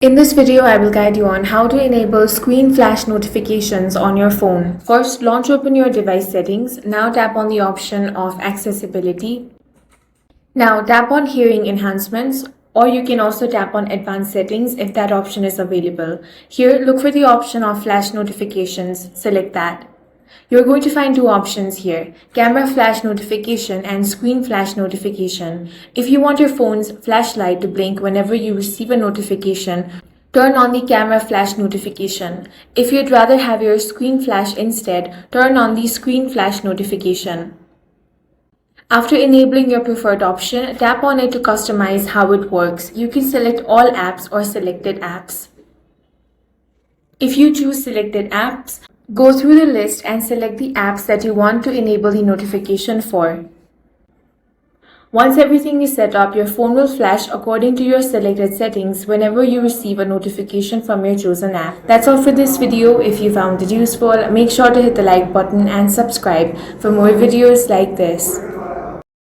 In this video, I will guide you on how to enable screen flash notifications on your phone. First, launch open your device settings. Now tap on the option of accessibility. Now tap on hearing enhancements, or you can also tap on advanced settings if that option is available. Here, look for the option of flash notifications. Select that. You're going to find two options here, camera flash notification and screen flash notification. If you want your phone's flashlight to blink whenever you receive a notification, turn on the camera flash notification. If you'd rather have your screen flash instead, turn on the screen flash notification. After enabling your preferred option, tap on it to customize how it works. You can select all apps or selected apps. If you choose selected apps, go through the list and select the apps that you want to enable the notification for. Once everything is set up, your phone will flash according to your selected settings whenever you receive a notification from your chosen app. That's all for this video. If you found it useful, make sure to hit the like button and subscribe for more videos like this.